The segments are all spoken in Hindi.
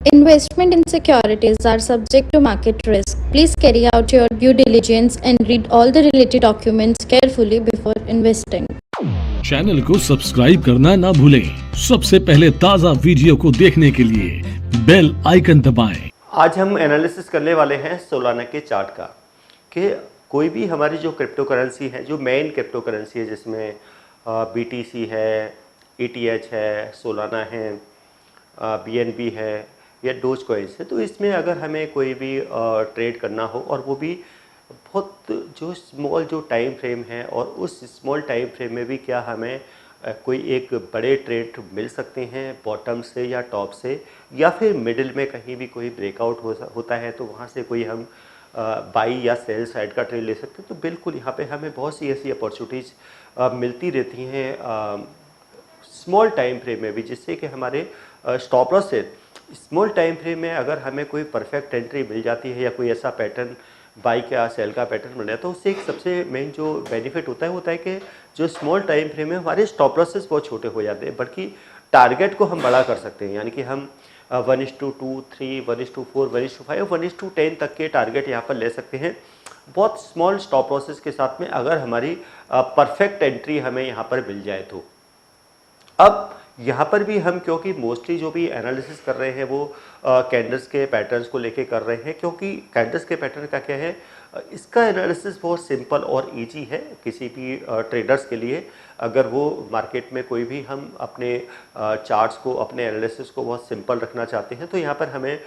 Investment in securities are subject to market risk. Please carry out your due diligence and read all the related documents carefully before investing. Channel को सब्सक्राइब करना ना भूलें। सबसे पहले ताज़ा वीडियो को देखने के लिए बेल आइकन दबाएं। आज हम एनालिसिस करने वाले हैं सोलाना के चार्ट का कि कोई भी हमारी जो क्रिप्टो करेंसी है, जो मेन क्रिप्टो करेंसी है, जिसमें BTC है, ETH है, सोलाना है, BNB है या डोज कॉइन्स है, तो इसमें अगर हमें कोई भी ट्रेड करना हो और वो भी बहुत जो स्मॉल जो टाइम फ्रेम है और उस स्मॉल टाइम फ्रेम में भी क्या हमें कोई एक बड़े ट्रेड मिल सकते हैं बॉटम से या टॉप से, या फिर मिडिल में कहीं भी कोई ब्रेकआउट होता है तो वहाँ से कोई हम बाई या सेल साइड का ट्रेड ले सकते हैं। तो बिल्कुल यहाँ पे हमें बहुत सी ऐसी अपॉर्चुनिटीज़ मिलती रहती हैं स्मॉल टाइम फ्रेम में भी, जिससे कि हमारे स्टॉप लॉस से स्मॉल टाइम फ्रेम में अगर हमें कोई परफेक्ट एंट्री मिल जाती है या कोई ऐसा पैटर्न बाई का सेल का पैटर्न बन जाए, तो उससे एक सबसे मेन जो बेनिफिट होता है कि जो स्मॉल टाइम फ्रेम में हमारे स्टॉप लॉसेस बहुत छोटे हो जाते हैं, बल्कि टारगेट को हम बड़ा कर सकते हैं। यानी कि हम 1:2, 3, 1:4, 1:5, 1:10 तक के टारगेट यहाँ पर ले सकते हैं बहुत स्मॉल स्टॉप लॉसेस के साथ में, अगर हमारी परफेक्ट एंट्री हमें यहाँ पर मिल जाए तो। अब यहाँ पर भी हम क्योंकि मोस्टली जो भी एनालिसिस कर रहे हैं वो कैंडल्स के पैटर्न्स को लेके कर रहे हैं, क्योंकि कैंडल्स के पैटर्न का क्या है, इसका एनालिसिस बहुत सिंपल और इजी है किसी भी ट्रेडर्स के लिए। अगर वो मार्केट में कोई भी हम अपने चार्ट्स को, अपने एनालिसिस को बहुत सिंपल रखना चाहते हैं, तो यहाँ पर हमें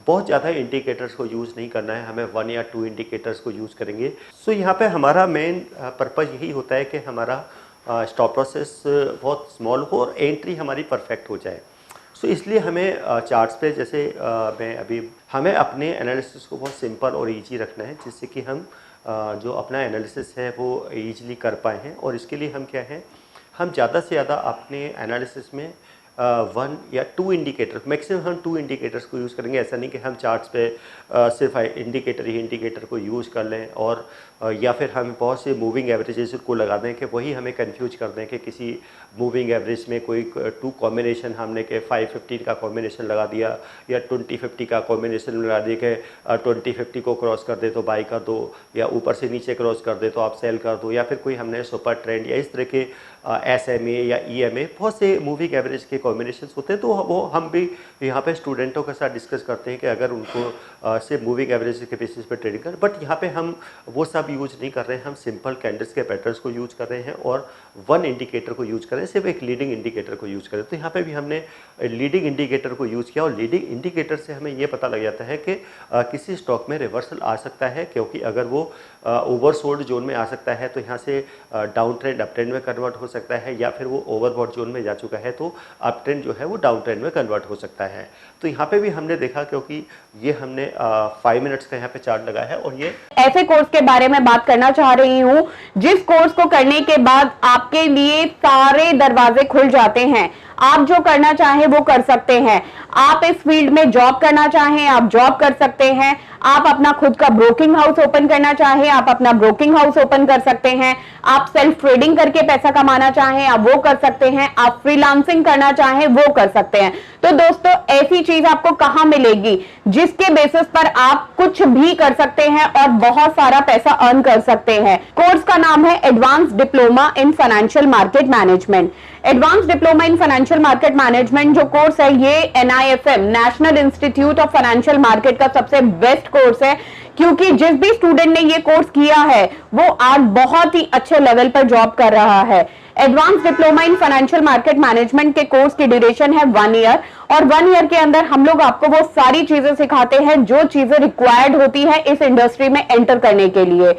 बहुत ज़्यादा इंडिकेटर्स को यूज़ नहीं करना है, हमें 1 या 2 इंडिकेटर्स को यूज़ करेंगे। सो यहाँ पर हमारा मेन पर्पज़ यही होता है कि हमारा स्टॉप लॉसेस बहुत स्मॉल हो और एंट्री हमारी परफेक्ट हो जाए। सो इसलिए हमें चार्ट्स पे जैसे हमें अपने एनालिसिस को बहुत सिंपल और इजी रखना है, जिससे कि हम जो अपना एनालिसिस है वो इजीली कर पाए हैं। और इसके लिए हम क्या है, हम ज़्यादा से ज़्यादा अपने एनालिसिस में 1 या 2 इंडिकेटर, मैक्सिमम हम 2 इंडिकेटर्स को यूज़ करेंगे। ऐसा नहीं कि हम चार्ट्स पे सिर्फ इंडिकेटर को यूज़ कर लें और या फिर हम बहुत से मूविंग एवरेजेस को लगा दें कि वही हमें कंफ्यूज कर दें कि किसी मूविंग एवरेज में कोई 2 कॉम्बिनेशन हमने के 5-15 का कॉम्बिनेशन लगा दिया या 20-50 का कॉम्बिनेशन लगा दिया कि 20-50 को क्रॉस कर दे तो बाई कर दो, या ऊपर से नीचे क्रॉस कर दे तो आप सेल कर दो, या फिर कोई हमने सुपर ट्रेंड या इस तरह के SMA या EMA बहुत से मूविंग एवरेज के कॉम्बिनेशंस होते हैं। तो वो हम भी यहाँ पे स्टूडेंटों के साथ डिस्कस करते हैं कि अगर उनको सिर्फ मूविंग एवरेज के बेसिस पे ट्रेडिंग कर, बट यहाँ पे हम वो सब यूज नहीं कर रहे हैं। हम सिंपल कैंडल्स के पैटर्न्स को यूज कर रहे हैं और 1 इंडिकेटर को यूज कर रहे हैं, सिर्फ एक लीडिंग इंडिकेटर को यूज कर रहे हैं। तो यहाँ पे भी हमने लीडिंग इंडिकेटर को यूज किया और लीडिंग इंडिकेटर से हमें ये पता लग जाता है कि किसी स्टॉक में रिवर्सल आ सकता है, क्योंकि अगर वो ओवरसोल्ड जोन में आ सकता है तो यहाँ से डाउन ट्रेंड अप ट्रेंड में कन्वर्ट हो सकता है, या फिर वो ओवरबॉट जोन में जा चुका है तो अप ट्रेंड जो है वो डाउन ट्रेंड में कन्वर्ट हो सकता है। तो यहाँ पे भी हमने देखा, क्योंकि ये हमने 5 मिनट्स का यहाँ पे चार्ट लगा है और ये ऐसे कोर्स के बारे में बात करना चाह रही हूँ जिस कोर्स को करने के बाद आपके लिए सारे दरवाजे खुल जाते हैं। आप जो करना चाहें वो कर सकते हैं। आप इस फील्ड में जॉब करना चाहें, आप जॉब कर सकते हैं। आप अपना खुद का ब्रोकिंग हाउस ओपन करना चाहें, आप अपना ब्रोकिंग हाउस ओपन कर सकते हैं। आप सेल्फ ट्रेडिंग करके पैसा कमाना चाहें, आप वो कर सकते हैं। आप फ्रीलांसिंग करना चाहें, वो कर सकते हैं। तो दोस्तों, ऐसी चीज आपको कहां मिलेगी जिसके बेसिस पर आप कुछ भी कर सकते हैं और बहुत सारा पैसा अर्न कर सकते हैं। कोर्स का नाम है advance diploma in financial market management. Advance diploma in financial market management जो कोर्स है, ये NIFM national institute of financial market का सबसे बेस्ट कोर्स है, क्योंकि जिस भी स्टूडेंट ने ये कोर्स किया है वो आज बहुत ही अच्छे लेवल पर जॉब कर रहा है। Advance diploma in financial market management के कोर्स की ड्यूरेशन है 1 ईयर, और 1 ईयर के अंदर हम लोग आपको वो सारी चीजें सिखाते हैं जो चीजें रिक्वायर्ड होती है इस इंडस्ट्री में एंटर करने के लिए।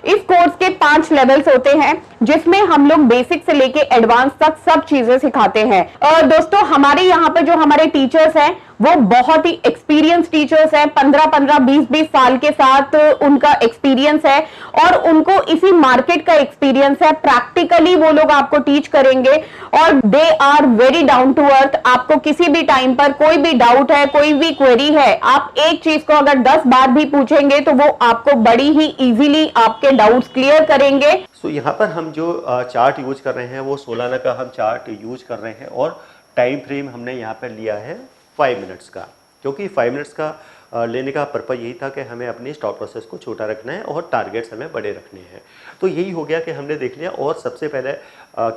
इस कोर्स के 5 लेवल्स होते हैं, जिसमें हम लोग बेसिक से लेके एडवांस तक सब चीजें सिखाते हैं। और दोस्तों, हमारे यहाँ पे जो हमारे टीचर्स हैं वो बहुत ही एक्सपीरियंस टीचर्स हैं। 15-15, 20-20 साल के साथ उनका एक्सपीरियंस है और उनको इसी मार्केट का एक्सपीरियंस है। प्रैक्टिकली वो लोग आपको टीच करेंगे और they are very down to earth. आपको किसी भी टाइम पर कोई भी डाउट है, कोई भी क्वेरी है, आप एक चीज को अगर 10 बार भी पूछेंगे तो वो आपको बड़ी ही इजीली आपके डाउट्स क्लियर करेंगे। सो यहाँ पर हम जो चार्ट यूज कर रहे हैं वो सोलाना का हम चार्ट यूज कर रहे हैं और टाइम फ्रेम हमने यहाँ पर लिया है 5 मिनट्स का। क्योंकि 5 मिनट्स का लेने का पर्पज़ यही था कि हमें अपनी स्टॉप प्रोसेस को छोटा रखना है और टारगेट्स हमें बड़े रखने हैं। तो यही हो गया कि हमने देख लिया। और सबसे पहले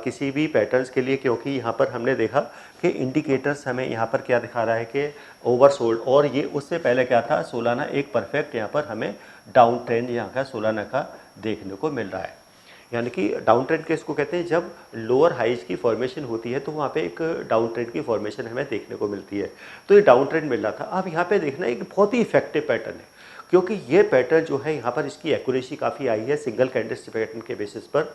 किसी भी पैटर्न्स के लिए, क्योंकि यहाँ पर हमने देखा कि इंडिकेटर्स हमें यहाँ पर क्या दिखा रहा है कि ओवरसोल्ड, और ये उससे पहले क्या था, सोलाना एक परफेक्ट यहाँ पर हमें डाउन ट्रेंड यहाँ का सोलाना का देखने को मिल रहा है। यानी कि डाउन ट्रेंड के इसको कहते हैं, जब लोअर हाइज की फॉर्मेशन होती है तो वहाँ पे एक डाउन ट्रेंड की फॉर्मेशन हमें देखने को मिलती है। तो ये डाउन ट्रेंड मिल रहा था। अब यहाँ पे देखना एक बहुत ही इफेक्टिव पैटर्न है, क्योंकि ये पैटर्न जो है यहाँ पर इसकी एक्यूरेसी काफ़ी आई है सिंगल कैंडल्स पैटर्न के बेसिस पर।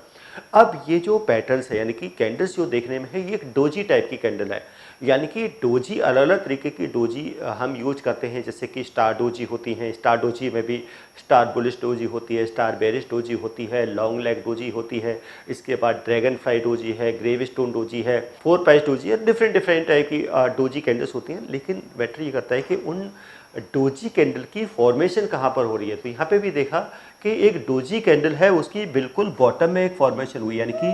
अब ये जो पैटर्न्स है, यानी कि कैंडल्स जो देखने में है, ये एक डोजी टाइप की कैंडल है। यानी कि डोजी, अलग अलग तरीके की डोजी हम यूज करते हैं, जैसे कि स्टार डोजी होती हैं। स्टार डोजी में भी स्टार बुलिश डोजी होती है, स्टार बेरिश डोजी होती है, लॉन्ग लेग डोजी होती है, इसके बाद ड्रैगन फ्लाई डोजी है, ग्रेव स्टोन डोजी है, 4 प्राइस डोजी है, डिफरेंट टाइप की डोजी कैंडल्स होती हैं। लेकिन मैटर ये करता है कि उन डोजी कैंडल की फॉर्मेशन कहाँ पर हो रही है। तो यहाँ पे भी देखा कि एक डोजी कैंडल है, उसकी बिल्कुल बॉटम में एक फॉर्मेशन हुई, यानी कि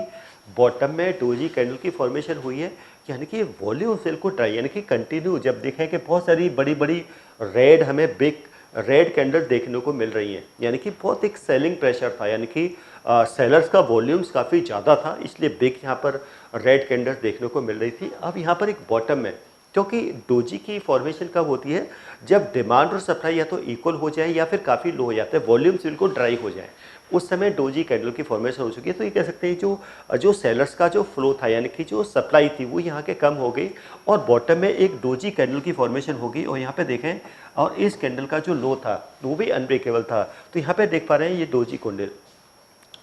बॉटम में डोजी कैंडल की फॉर्मेशन हुई है। यानी कि वॉल्यूम सेल को ट्राई, यानी कि कंटिन्यू जब देखें कि बहुत सारी बड़ी बड़ी रेड, हमें बिग रेड कैंडल देखने को मिल रही हैं, यानी कि बहुत एक सेलिंग प्रेशर था, यानी कि सेलर्स का वॉल्यूम्स काफ़ी ज़्यादा था, इसलिए बिग यहाँ पर रेड कैंडल्स देखने को मिल रही थी। अब यहाँ पर एक बॉटम में, क्योंकि डोजी की फॉर्मेशन कब होती है, जब डिमांड और सप्लाई या तो इक्वल हो जाए या फिर काफ़ी लो हो जाता है, वॉल्यूम्स बिल्कुल ड्राई हो जाए, उस समय डोजी कैंडल की फॉर्मेशन हो चुकी है। तो ये कह सकते हैं जो सेलर्स का जो फ्लो था, यानी कि जो सप्लाई थी वो यहाँ के कम हो गई और बॉटम में एक डोजी कैंडल की फॉर्मेशन हो गई। और यहाँ पे देखें, और इस कैंडल का जो लो था वो भी अनब्रेकेबल था। तो यहाँ पे देख पा रहे हैं ये डोजी कैंडल।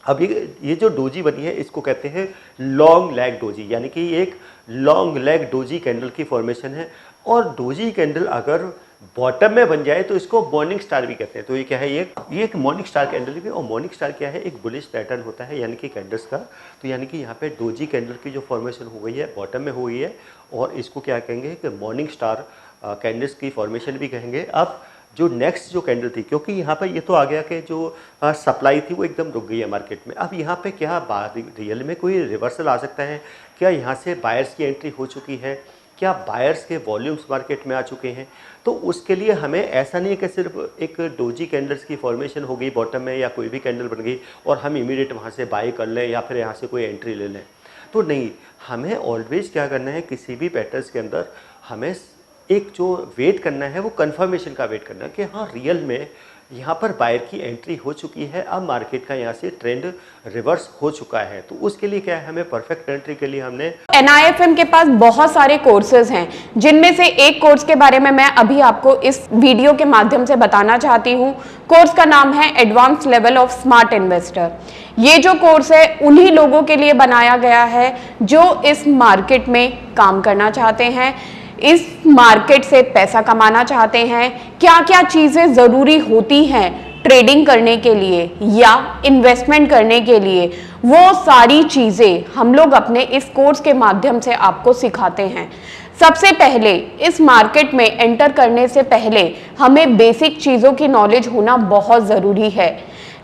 अब ये जो डोजी बनी है, इसको कहते हैं लॉन्ग लेग डोजी, यानी कि एक लॉन्ग लेग डोजी कैंडल की फॉर्मेशन है। और डोजी कैंडल अगर बॉटम में बन जाए तो इसको मॉर्निंग स्टार भी कहते हैं। तो ये क्या है, ये एक मॉर्निंग स्टार कैंडल भी। और मॉर्निंग स्टार क्या है, एक बुलिश पैटर्न होता है, यानी कि कैंडल्स का। तो यानी कि यहाँ पे डोजी कैंडल की जो फॉर्मेशन हो गई है, बॉटम में हो गई है, और इसको क्या कहेंगे कि मॉर्निंग स्टार कैंडल्स की फॉर्मेशन भी कहेंगे। अब जो नेक्स्ट जो कैंडल थी, क्योंकि यहाँ पर ये तो आ गया कि जो सप्लाई थी वो एकदम रुक गई है मार्केट में। अब यहाँ पे क्या रियल में कोई रिवर्सल आ सकता है क्या? यहाँ से बायर्स की एंट्री हो चुकी है क्या? बायर्स के वॉल्यूम्स मार्केट में आ चुके हैं? तो उसके लिए हमें ऐसा नहीं है कि सिर्फ एक डोजी कैंडल्स की फॉर्मेशन हो गई बॉटम में या कोई भी कैंडल बन गई और हम इमीडिएट वहाँ से बाय कर लें या फिर यहाँ से कोई एंट्री ले लें, तो नहीं। हमें ऑलवेज क्या करना है, किसी भी पैटर्न्स के अंदर हमें एक जो वेट करना है वो कंफर्मेशन का वेट करना है कि हाँ रियल में यहाँ पर बायर की एंट्री हो चुकी है, अब मार्केट का यहाँ से ट्रेंड रिवर्स हो चुका है। तो उसके लिए क्या है, हमें परफेक्ट एंट्री के लिए हमने NIFM के पास बहुत सारे कोर्सेज हैं, जिनमें से एक कोर्स के बारे में मैं अभी आपको इस वीडियो के माध्यम से बताना चाहती हूँ। कोर्स का नाम है advance level of smart investor. ये जो कोर्स है उन्हीं लोगों के लिए बनाया गया है जो इस मार्केट में काम करना चाहते हैं, इस मार्केट से पैसा कमाना चाहते हैं। क्या क्या चीजें जरूरी होती हैं ट्रेडिंग करने के लिए या इन्वेस्टमेंट करने के लिए, वो सारी चीजें हम लोग अपने इस कोर्स के माध्यम से आपको सिखाते हैं। सबसे पहले इस मार्केट में एंटर करने से पहले हमें बेसिक चीजों की नॉलेज होना बहुत जरूरी है।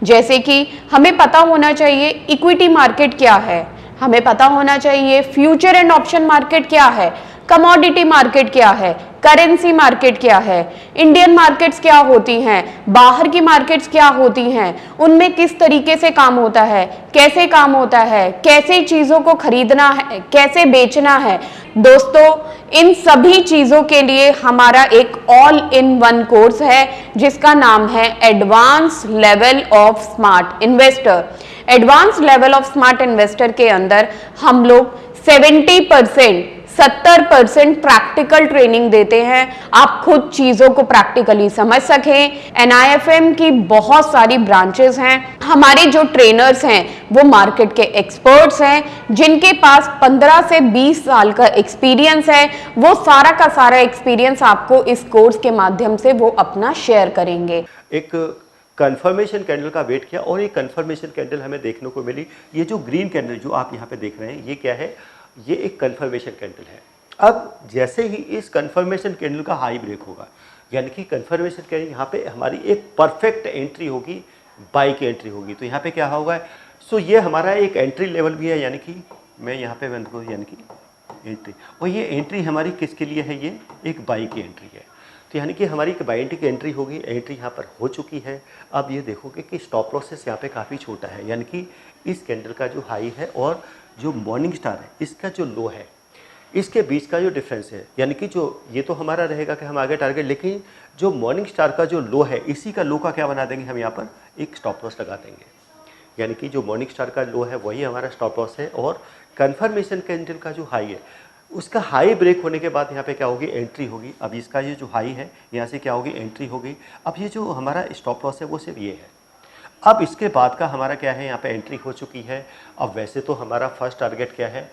जैसे कि हमें पता होना चाहिए इक्विटी मार्केट क्या है, हमें पता होना चाहिए फ्यूचर एंड ऑप्शन मार्केट क्या है, कमोडिटी मार्केट क्या है, करेंसी मार्केट क्या है, इंडियन मार्केट्स क्या होती हैं, बाहर की मार्केट्स क्या होती हैं, उनमें किस तरीके से काम होता है, कैसे काम होता है, कैसे चीजों को खरीदना है, कैसे बेचना है। दोस्तों, इन सभी चीजों के लिए हमारा एक ऑल इन वन कोर्स है जिसका नाम है advance level of smart investor. Advance level of smart investor के अंदर हम लोग 70% प्रैक्टिकल ट्रेनिंग देते हैं, आप खुद चीजों को प्रैक्टिकली समझ सकें। NIFM की बहुत सारी ब्रांचेस हैं। हमारे जो ट्रेनर्स हैं वो मार्केट के एक्सपर्ट्स हैं, जिनके पास 15 से 20 साल का एक्सपीरियंस है। वो सारा का सारा एक्सपीरियंस आपको इस कोर्स के माध्यम से वो अपना शेयर करेंगे। एक कंफर्मेशन कैंडल का वेट किया और एक कंफर्मेशन कैंडल हमें देखने को मिली। ये जो ग्रीन कैंडल जो आप यहाँ पे देख रहे हैं, ये क्या है, ये एक कंफर्मेशन कैंडल है। अब जैसे ही इस कंफर्मेशन कैंडल का हाई ब्रेक होगा, यानी कि कंफर्मेशन कैंडल यहाँ पे हमारी एक परफेक्ट एंट्री होगी, बाई की एंट्री होगी। तो यहाँ पे क्या होगा, सो ये हमारा एक एंट्री लेवल भी है, यानी कि मैं यहाँ पे यानी कि एंट्री, और ये एंट्री हमारी किसके लिए है, ये एक बाई की एंट्री है। तो यानी कि हमारी एक बाइंग की एंट्री होगी, एंट्री यहाँ पर हो चुकी है। अब ये देखोगे कि स्टॉप लॉसेस यहाँ पे काफ़ी छोटा है, यानी कि इस कैंडल का जो हाई है और जो मॉर्निंग स्टार है इसका जो लो है, इसके बीच का जो डिफरेंस है, यानी कि जो ये तो हमारा रहेगा कि हम आगे टारगेट, लेकिन जो मॉर्निंग स्टार का जो लो है इसी का लो का क्या बना देंगे हम, यहाँ पर एक स्टॉप लॉस लगा देंगे। यानी कि जो मॉर्निंग स्टार का लो है वही हमारा स्टॉप लॉस है, और कन्फर्मेशन कैंडल का जो हाई है उसका हाई ब्रेक होने के बाद यहाँ पे क्या होगी, एंट्री होगी। अब इसका ये जो हाई है यहाँ से क्या होगी, एंट्री होगी। अब ये जो हमारा स्टॉप लॉस है वो सिर्फ ये है। अब इसके बाद का हमारा क्या है, यहाँ पे एंट्री हो चुकी है। अब वैसे तो हमारा फर्स्ट टारगेट क्या है,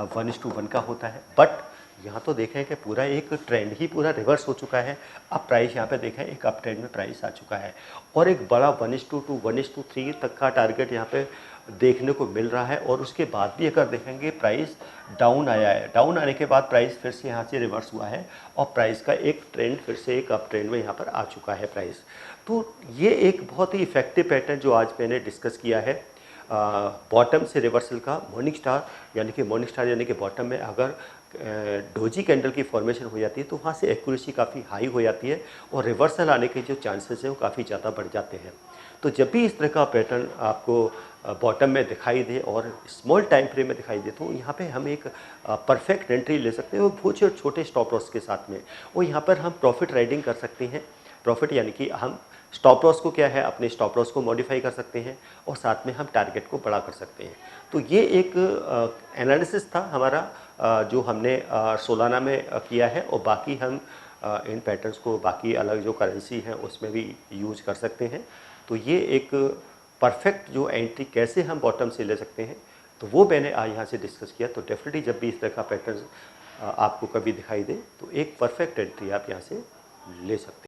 1:1 का होता है, बट यहाँ तो देखें कि पूरा एक ट्रेंड ही पूरा रिवर्स हो चुका है। अब प्राइस यहाँ पे देखें एक अप ट्रेंड में प्राइस आ चुका है, और एक बड़ा 1:2, 1:3 तक का टारगेट यहाँ पे देखने को मिल रहा है। और उसके बाद भी अगर देखेंगे प्राइस डाउन आया है, डाउन आने के बाद प्राइस फिर से यहाँ से रिवर्स हुआ है, और प्राइस का एक ट्रेंड फिर से एक अप ट्रेंड में यहाँ पर आ चुका है प्राइस। तो ये एक बहुत ही इफेक्टिव पैटर्न जो आज मैंने डिस्कस किया है, बॉटम से रिवर्सल का मॉर्निंग स्टार, यानी कि बॉटम में अगर डोजी कैंडल की फॉर्मेशन हो जाती है तो वहाँ से एक्यूरेसी काफ़ी हाई हो जाती है, और रिवर्सल आने के जो चांसेस हैं वो काफ़ी ज़्यादा बढ़ जाते हैं। तो जब भी इस तरह का पैटर्न आपको बॉटम में दिखाई दे और स्मॉल टाइम फ्रेम में दिखाई दे, तो यहाँ पे हम एक परफेक्ट एंट्री ले सकते हैं, और बहुत छोटे स्टॉप लॉस के साथ में, और यहाँ पर हम प्रॉफिट राइडिंग कर सकते हैं। प्रॉफिट यानी कि हम स्टॉप लॉस को क्या है, अपने स्टॉप लॉस को मॉडिफाई कर सकते हैं, और साथ में हम टारगेट को बड़ा कर सकते हैं। तो ये एक एनालिसिस था हमारा जो हमने सोलाना में किया है, और बाकी हम इन पैटर्न्स को बाकी अलग जो करेंसी हैं उसमें भी यूज कर सकते हैं। तो ये एक परफेक्ट जो एंट्री कैसे हम बॉटम से ले सकते हैं, तो वो मैंने आज यहाँ से डिस्कस किया। तो डेफिनेटली जब भी इस तरह का पैटर्न आपको कभी दिखाई दे तो एक परफेक्ट एंट्री आप यहाँ से ले सकते हैं।